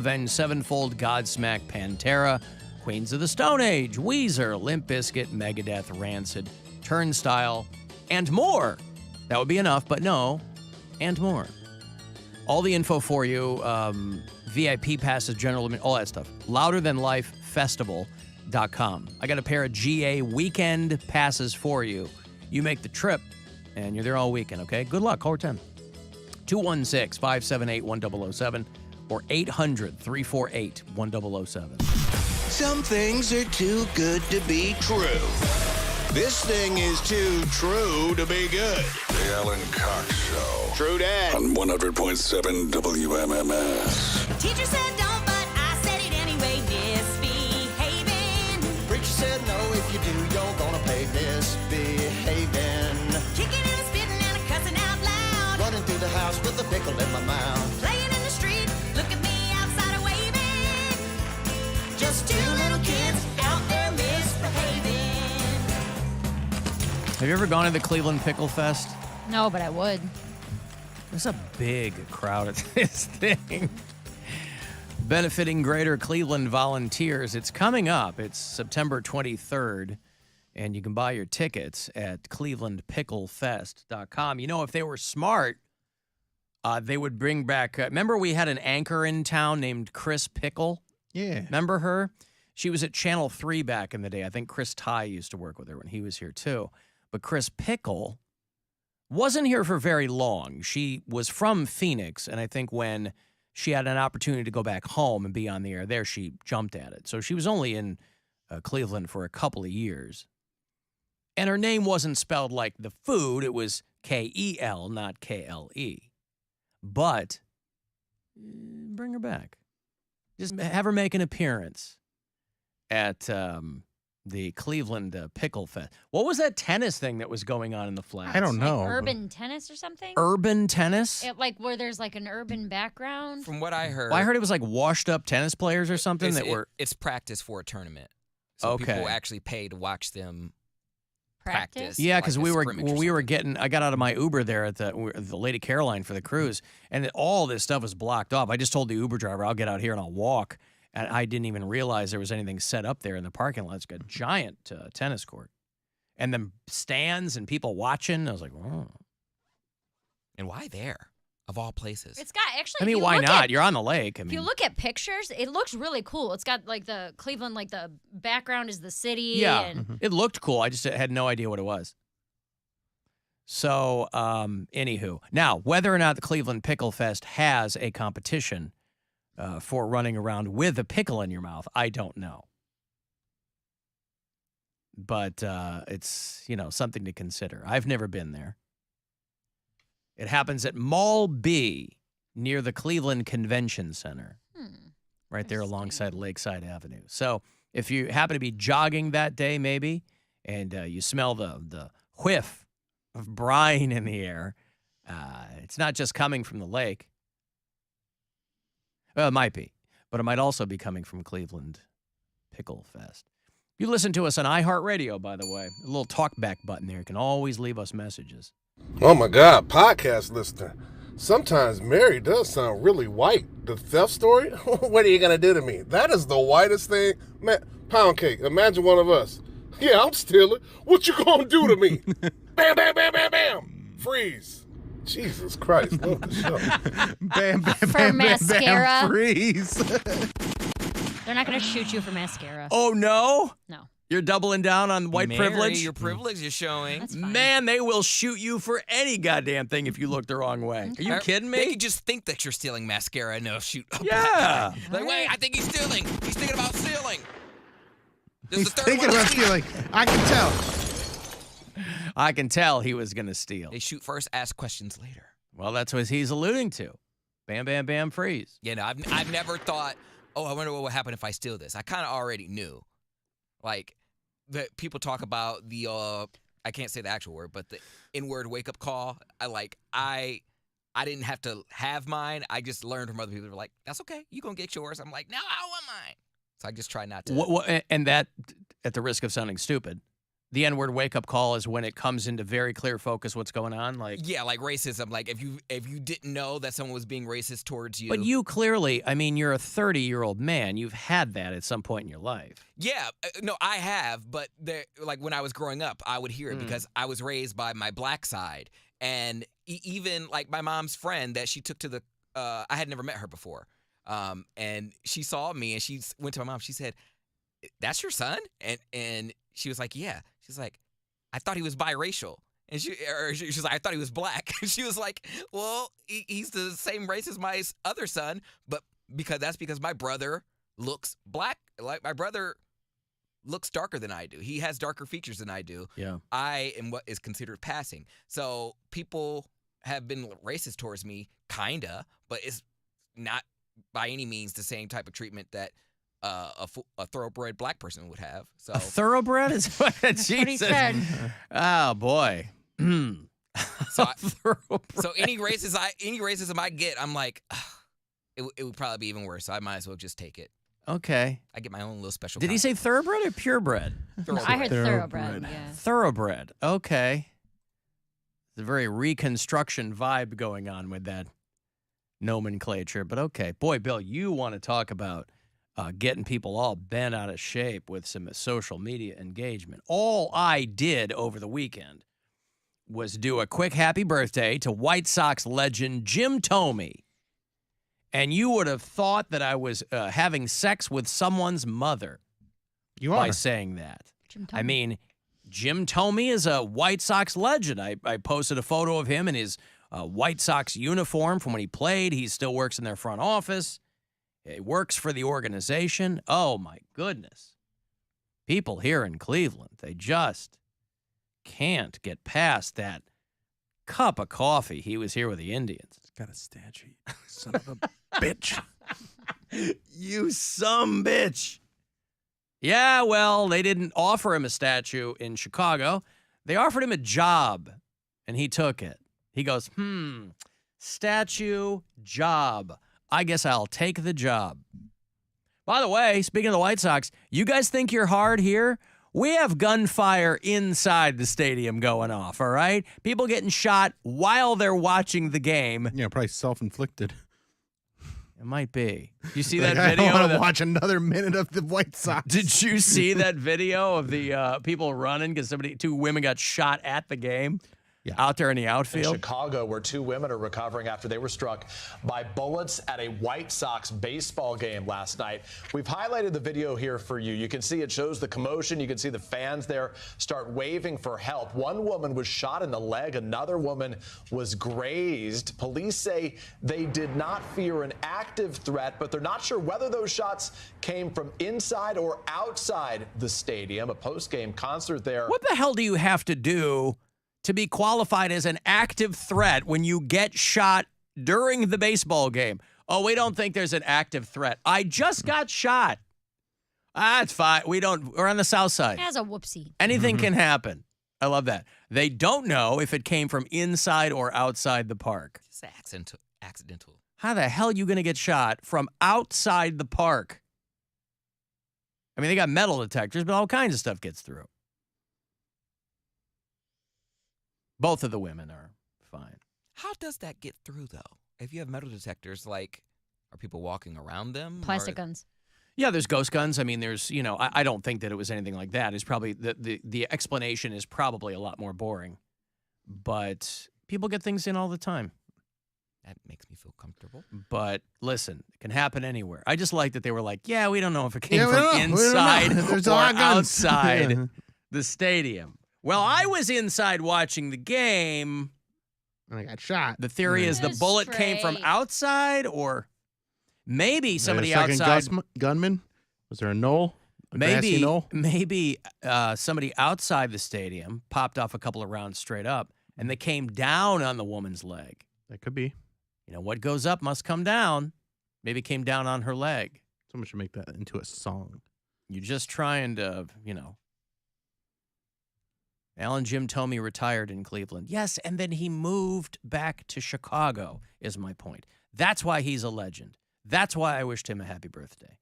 Avenged Sevenfold, Godsmack, Pantera, Queens of the Stone Age, Weezer, Limp Bizkit, Megadeth, Rancid, Turnstile, and more. That would be enough, but no, and more. All the info for you, VIP passes, general admission, all that stuff. LouderThanLifeFestival.com. I got a pair of GA weekend passes for you. You make the trip, and you're there all weekend, okay? Good luck. Call 10. 216-578-1007 or 800-348-1007. Some things are too good to be true. This thing is too true to be good. The Alan Cox Show. True dat. On 100.7 WMMS. Teacher said don't, but I said it anyway. Misbehaving. Preacher said no, if you do, you're gonna pay. Misbehaving. Kicking and spitting and cussing out loud. Running through the house with a pickle in my mouth. Playing in the street, look at me outside of waving. Just two little kids out there misbehaving. Have you ever gone to the Cleveland Pickle Fest? No, but I would. There's a big crowd at this thing. Benefiting Greater Cleveland volunteers. It's coming up. It's September 23rd, and you can buy your tickets at clevelandpicklefest.com. You know, if they were smart, they would bring back... remember we had an anchor in town named Chris Pickle? Yeah. Remember her? She was at Channel 3 back in the day. I think Chris Ty used to work with her when he was here, too. But Chris Pickle wasn't here for very long. She was from Phoenix, and I think when she had an opportunity to go back home and be on the air there, she jumped at it. So she was only in Cleveland for a couple of years. And her name wasn't spelled like the food. It was K-E-L, not K-L-E. But bring her back. Just have her make an appearance at the Cleveland Pickle Fest. What was that tennis thing that was going on in the flats? I don't know. Urban tennis or something? Urban tennis? Like where there's like an urban background? From what I heard, Well, I heard it was like washed up tennis players or something that were... It's practice for a tournament. So Okay. people actually pay to watch them practice. Yeah, because like we a were scrimmage or we were something. getting. I got out of my Uber there at the Lady Caroline for the cruise, and all this stuff was blocked off. I just told the Uber driver, "I'll get out here and I'll walk," and I didn't even realize there was anything set up there in the parking lot. It's got a giant tennis court, and then stands and people watching. I was like, "Oh." And why there, of all places? It's got actually. I mean, why not? You're on the lake. I If mean, you look at pictures, it looks really cool. It's got like the Cleveland, like the background is the city. yeah, And it looked cool. I just had no idea what it was. So, anywho, now whether or not the Cleveland Pickle Fest has a competition for running around with a pickle in your mouth, I don't know. But it's, something to consider. I've never been there. It happens at Mall B near the Cleveland Convention Center, right there alongside Lakeside Avenue. So if you happen to be jogging that day, maybe, and you smell the whiff of brine in the air, it's not just coming from the lake. Well, it might be, but it might also be coming from Cleveland Pickle Fest. You listen to us on iHeartRadio, by the way. A little talkback button there. You can always leave us messages. Oh my God, podcast listener. Sometimes Mary does sound really white. The theft story? What are you going to do to me? That is the whitest thing. Man, Poundcake, imagine one of us. Yeah, I'm stealing. What you going to do to me? Bam, bam, bam, bam, bam. Freeze. Jesus Christ. Love the show. Bam, bam, For bam, mascara. bam, bam, freeze. they're not going to shoot you for mascara. Oh, no? No. You're doubling down on white Mary, privilege? Your privilege is showing. That's fine. Man, they will shoot you for any goddamn thing if you look the wrong way. Are you kidding They me? could just think that you're stealing mascara and they'll shoot. Yeah. Like, wait, I think he's stealing. He's thinking about stealing. This He's is the third thinking one about this week. stealing. I can tell. I can tell he was going to steal. They shoot first, ask questions later. Well, that's what he's alluding to. Bam, bam, bam, freeze. Yeah, no, I've never thought, oh, I wonder what would happen if I steal this. I kind of already knew. Like, that people talk about the, I can't say the actual word, but the N-word wake-up call. I didn't have to have mine. I just learned from other people. They were like, that's okay. You going to get yours. I'm like, no, I want mine. So I just try not to. And that, at the risk of sounding stupid, The N-word wake-up call is when it comes into very clear focus what's going on. Like, Yeah, like racism. Like if you didn't know that someone was being racist towards you. but you clearly, I mean, you're a 30-year-old man. You've had that at some point in your life. Yeah, no, I have, but like when I was growing up, I would hear it because I was raised by my black side, and even like my mom's friend that she took to the, I had never met her before, and she saw me and she went to my mom. She said, "That's your son?" And she was like, "Yeah." She's like, "I thought he was biracial." And she's like, "I thought he was black." And she was like, "Well, he's the same race as my other son, but because my brother looks black. Like my brother looks darker than I do. He has darker features than I do. Yeah. I am what is considered passing. So people have been racist towards me, kinda, but it's not by any means the same type of treatment that a thoroughbred black person would have." So A thoroughbred is what What he Jesus. said. Oh boy. So Thoroughbred. so any racism I get, I'm like, it would probably be even worse. So I might as well just take it. Okay. I get my own little special. Did he say thoroughbred or purebred? I heard thoroughbred. Thoroughbred. Yeah. Thoroughbred. Okay. There's a very Reconstruction vibe going on with that nomenclature, but okay. Boy, Bill, you want to talk about getting people all bent out of shape with some social media engagement. All I did over the weekend was do a quick happy birthday to White Sox legend Jim Thome. And you would have thought that I was having sex with someone's mother You by are. saying that. Jim I Thome. mean, Jim Thome is a White Sox legend. I posted a photo of him in his White Sox uniform from when he played. He still works in their front office. He works for the organization. Oh, my goodness. People here in Cleveland, they just can't get past that cup of coffee he was here with the Indians. It's got a statue. Son of a bitch. You some bitch. Yeah, well, they didn't offer him a statue in Chicago. They offered him a job, and he took it. He goes, statue, job. I guess I'll take the job. By the way, speaking of the White Sox, you guys think you're hard here? We have gunfire inside the stadium going off, all right? People getting shot while they're watching the game. Yeah, probably self-inflicted. It might be. You see Like, that I video? don't of want the- to watch another minute of the White Sox. Did you see that video of the people running because two women got shot at the game? Yeah. Out there in the In outfield? Chicago, where two women are recovering after they were struck by bullets at a White Sox baseball game last night. We've highlighted the video here for you. You can see it shows the commotion. You can see the fans there start waving for help. One woman was shot in the leg. Another woman was grazed. Police say they did not fear an active threat, but they're not sure whether those shots came from inside or outside the stadium. A post-game concert there. What the hell do you have to do to be qualified as an active threat when you get shot during the baseball game? Oh, we don't think there's an active threat. I just got shot. That's fine. We're on the south side. As a whoopsie. Anything can happen. I love that. They don't know if it came from inside or outside the park. Just accidental. How the hell are you going to get shot from outside the park? I mean, they got metal detectors, but all kinds of stuff gets through. Both of the women are fine. How does that get through though? If you have metal detectors, like, are people walking around them? Plastic or- guns. Yeah, there's ghost guns. I mean, there's, I don't think that it was anything like that. It's probably, the explanation is probably a lot more boring. But people get things in all the time. That makes me feel comfortable. But listen, it can happen anywhere. I just like that they were like, yeah, we don't know if it came Yeah, we from don't know. We don't know. inside There's a or lot of guns. outside Yeah. the stadium. Well, I was inside watching the game. And I got shot. The theory is the Just bullet came from straight. outside, or maybe somebody There's a second outside. gunman? Was there a knoll? A grassy Maybe knoll? somebody outside the stadium popped off a couple of rounds straight up, and they came down on the woman's leg. That could be. What goes up must come down. Maybe it came down on her leg. Someone should make that into a song. You're just trying to, Alan Jim Thome retired in Cleveland. Yes, and then he moved back to Chicago, is my point. That's why he's a legend. That's why I wished him a happy birthday.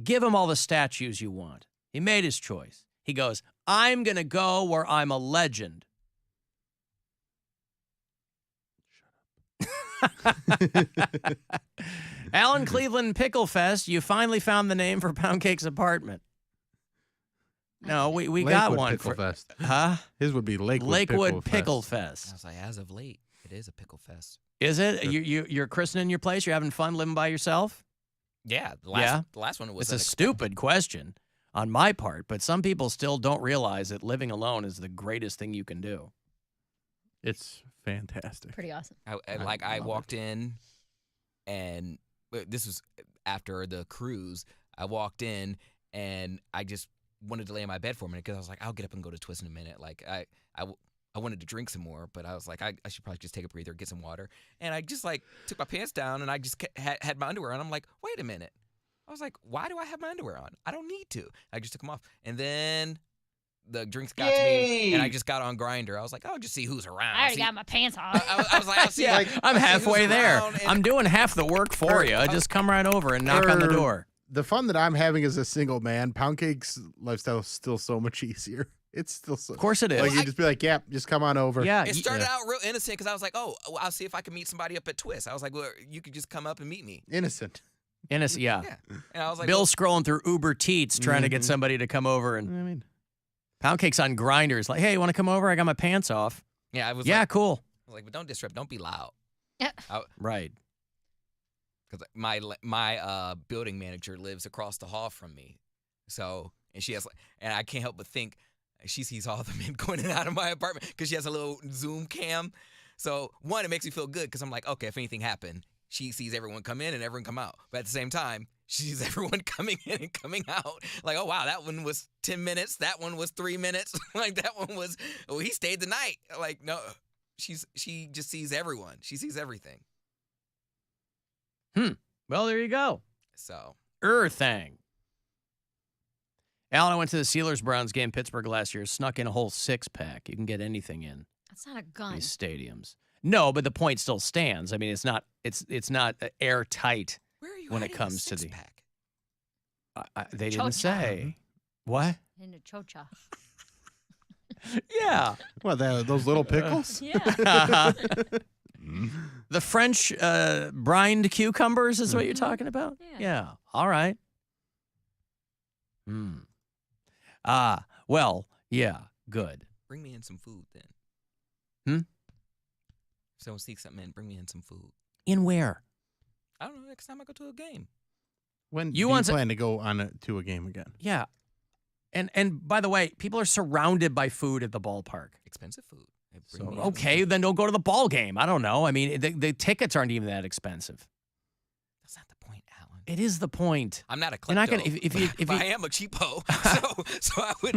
Give him all the statues you want. He made his choice. He goes, I'm going to go where I'm a legend. Alan Cleveland Pickle Fest, you finally found the name for Poundcake's apartment. No, we got Lakewood one Pickle for Fest. Huh? His would be Lakewood Pickle I Fest. was like, as of late, it is a pickle fest. Is it? You're christening your place? You're having fun living by yourself? Yeah, the last one was. It's a stupid question on my part, but some people still don't realize that living alone is the greatest thing you can do. It's fantastic. Pretty awesome. I love walked in, and this was after the cruise. I walked in, and I just wanted to lay in my bed for a minute because I was like, I'll get up and go to Twist in a minute. Like I wanted to drink some more, but I was like, I should probably just take a breather, get some water. And I just like took my pants down and I just had my underwear on. I'm like, wait a minute. I was like, why do I have my underwear on? I don't need to. I just took them off. And then the drinks got to me and I just got on Grindr. I was like, I'll just see who's around. I already got my pants on. I was like, I'll see. Yeah, I'm halfway there. I'm doing half the work for you. Just come right over and knock on the door. The fun that I'm having as a single man, Poundcake's lifestyle is still so much easier. It's still so. Of course it is. Like you just be like, yeah, just come on over. Yeah. It started out real innocent because I was like, oh, I'll see if I can meet somebody up at Twist. I was like, well, you could just come up and meet me. Innocent. Yeah. And I was like, Bill scrolling through Uber Teats trying to get somebody to come over, and I mean, Poundcake's on Grinders. Like, hey, you want to come over? I got my pants off. yeah, I was Yeah, like, cool. I was like, but don't disrupt, don't be loud. Yeah. Right. Because my building manager lives across the hall from me, so and she has and I can't help but think she sees all the men going in and out of my apartment because she has a little Zoom cam. So one, it makes me feel good because I'm like, okay, if anything happened, she sees everyone come in and everyone come out. But at the same time, she sees everyone coming in and coming out. Like, oh wow, that one was 10 minutes, that one was 3 minutes, like that one was he stayed the night. Like no, she just sees everyone. She sees everything. Well, there you go. So Thing. Alan, I went to the Steelers-Browns game in Pittsburgh last year. Snuck in a whole 6-pack. You can get anything in That's not a gun. these stadiums. No, but the point still stands. I mean, it's not airtight where are you when it hiding comes a to the. six-pack? They didn't Chocha. say what. In a chocha. Yeah. what those little pickles? Yeah. The French brined cucumbers is what you're talking about? Yeah. All right. Well, yeah, good. Bring me in some food then. Hmm? If someone sneaks something in, bring me in some food. In where? I don't know, next time I go to a game. When You do you want to- plan to go on to a game again? Yeah. And by the way, people are surrounded by food at the ballpark. Expensive food. Hey, bring So- me in Okay, then don't go to the ball game. I don't know. I mean, the tickets aren't even that expensive. That's not the point, Alan. It is the point. I'm not a klepto. You're not gonna if you but I am a cheapo. So I would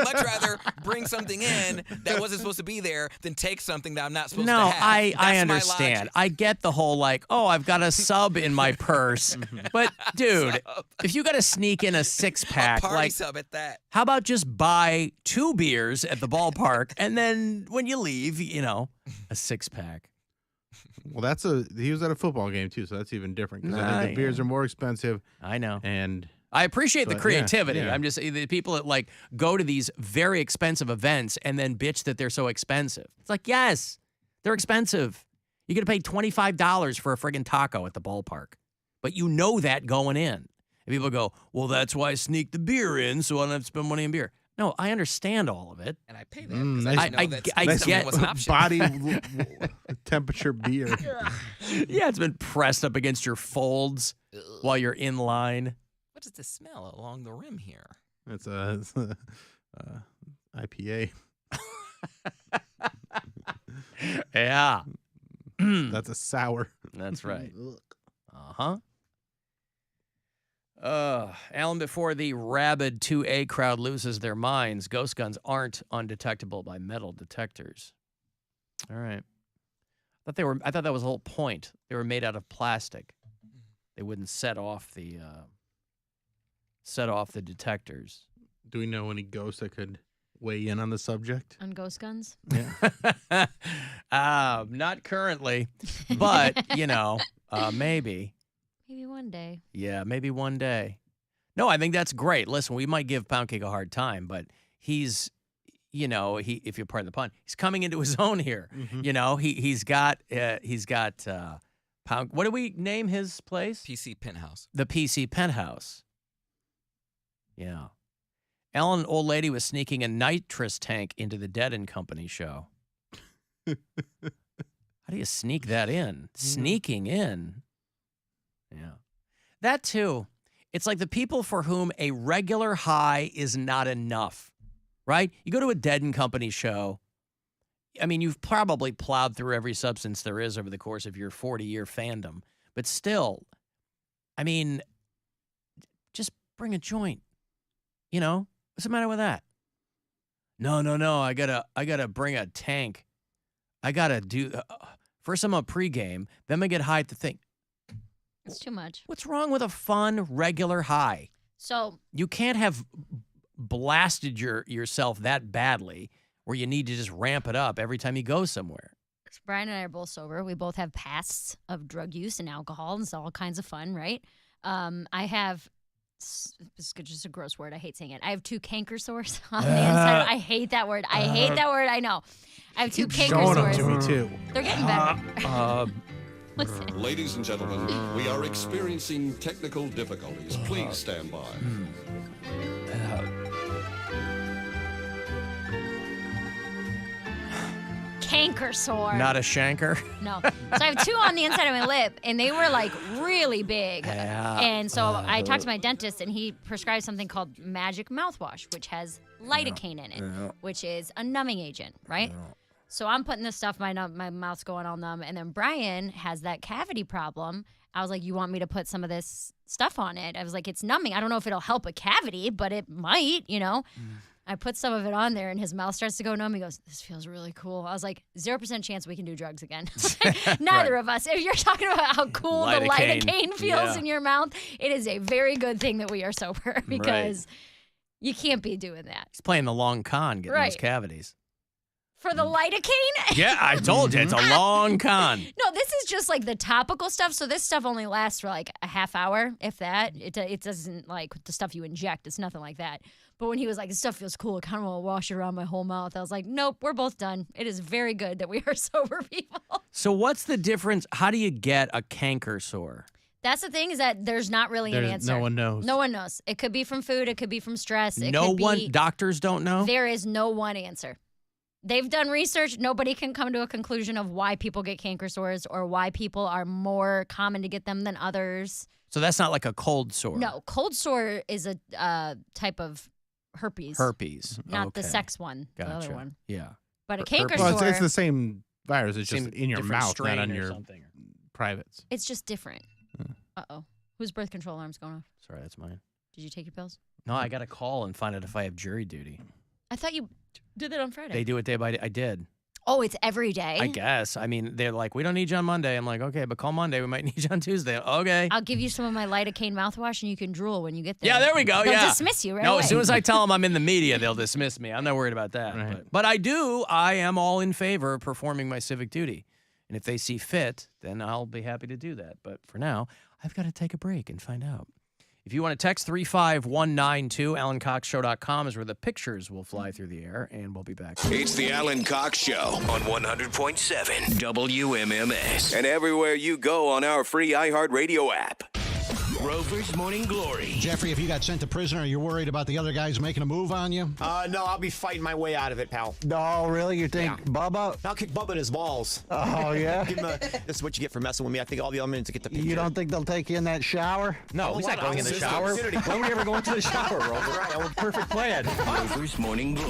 much rather bring something in that wasn't supposed to be there than take something that I'm not supposed to No, have. I That's my understand. logic. I get the whole like, oh, I've got a sub in my purse. But dude, if you got to sneak in a 6-pack, A party like sub at that. how about just buy 2 beers at the ballpark and then when you leave, a 6-pack. Well, he was at a football game too, so that's even different because I think the beers are more expensive. I know. And I appreciate the But, yeah, creativity. yeah. I'm just the people that like go to these very expensive events and then bitch that they're so expensive. It's like, yes, they're expensive. You're gonna pay $25 for a friggin' taco at the ballpark, but you know that going in. And people go, well, that's why I sneak the beer in so I don't have to spend money on beer. No, I understand all of it. And I pay that because I nice- didn't know that I something get- was an option. body temperature beer. Yeah, it's been pressed up against your folds while you're in line. What does the smell along the rim here? It's a IPA. Yeah, That's a sour. that's right. Alan, before the rabid 2A crowd loses their minds, ghost guns aren't undetectable by metal detectors. All right. I thought that was the whole point. They were made out of plastic. They wouldn't set off the detectors. Do we know any ghosts that could weigh in on the subject? On ghost guns? Yeah. Not currently, but maybe. Maybe one day. Yeah, maybe one day. No, I think that's great. Listen, we might give Poundcake a hard time, but he's, if you pardon the pun, he's coming into his own here. Mhm. He's got Pound. What do we name his place? PC Penthouse. The PC Penthouse. Yeah. Ellen, old lady, was sneaking a nitrous tank into the Dead and Company show. How do you sneak that in? Sneaking in. Yeah. That too. It's like the people for whom a regular high is not enough, right? You go to a Dead and Company show. I mean, you've probably plowed through every substance there is over the course of your 40-year fandom. But still, I mean, just bring a joint. What's the matter with that? No. I gotta bring a tank. I gotta do. First, I'm a pregame. Then I get high at the thing. It's too much. What's wrong with a fun regular high? So You can't have blasted yourself that badly where you need to just ramp it up every time you go somewhere. Brian and I are both sober. We both have pasts of drug use and alcohol, and it's all kinds of fun, right? I have. This is just a gross word. I hate saying it. I have 2 canker sores on the inside. I hate that word. I hate that word. I know. I have 2 canker Showing sores. them to me too. They're getting better. Listen. Ladies and gentlemen, we are experiencing technical difficulties. Please stand by. Canker sore. Not a shanker? No. So I have 2 on the inside of my lip, and they were like really big. Yeah. And so I talked to my dentist, and he prescribed something called Magic Mouthwash, which has lidocaine in it, which is a numbing agent, right? So I'm putting this stuff, my mouth's going all numb, and then Brian has that cavity problem. I was like, you want me to put some of this stuff on it? I was like, it's numbing. I don't know if it'll help a cavity, but it might, I put some of it on there, and his mouth starts to go numb. He goes, this feels really cool. I was like, 0% chance we can do drugs again. Neither of us. If you're talking about how cool the lidocaine feels in your mouth, it is a very good thing that we are sober because you can't be doing that. He's playing the long con, getting those cavities. For the lidocaine? Yeah, I told you, it's a long con. No, this is just like the topical stuff. So this stuff only lasts for like a half hour, if that. It doesn't like the stuff you inject. It's nothing like that. But when he was like, this stuff feels cool, I kind of want to wash it around my whole mouth. I was like, nope, we're both done. It is very good that we are sober people. So what's the difference? How do you get a canker sore? That's the thing is that there's not really an answer. No one knows. No one knows. It could be from food. It could be from stress. It No could be, one, doctors don't know? There is no one answer. They've done research. Nobody can come to a conclusion of why people get canker sores or why people are more common to get them than others. So that's not like a cold sore? No, cold sore is a type of herpes. Herpes. Not the Okay. sex one, Gotcha. the other one. Yeah. But a canker Well, sore, it's the same virus. It's just Same in your different mouth, strain not on or your something. privates. it's just different. Uh-oh. Whose birth control alarm's going off? Sorry, that's mine. Did you take your pills? No, I got to call and find out if I have jury duty. I thought you did that on Friday. They do it day by day. I did. Oh, it's every day? I guess. I mean, they're like, we don't need you on Monday. I'm like, okay, but call Monday. We might need you on Tuesday. Okay. I'll give you some of my lidocaine mouthwash, and you can drool when you get there. Yeah, there we go. They'll yeah. dismiss you right No, away. as soon as I tell them I'm in the media, they'll dismiss me. I'm not worried about that. Right. But I am all in favor of performing my civic duty. And if they see fit, then I'll be happy to do that. But for now, I've got to take a break and find out. If you want to text 35192, AlanCoxShow.com is where the pictures will fly through the air, and we'll be back. It's the Alan Cox Show on 100.7 WMMS. And everywhere you go on our free iHeartRadio app. Rover's Morning Glory. Jeffrey, if you got sent to prison, are you worried about the other guys making a move on you? No, I'll be fighting my way out of it, pal. No, really? You think Bubba? I'll kick Bubba in his balls. Oh, yeah? Give him this is what you get for messing with me. I think all the elements to get the picture. You don't think they'll take you in that shower? No, he's not going in the shower. When would we ever go into the shower, Rover? Right, perfect plan. Rover's Morning Glory.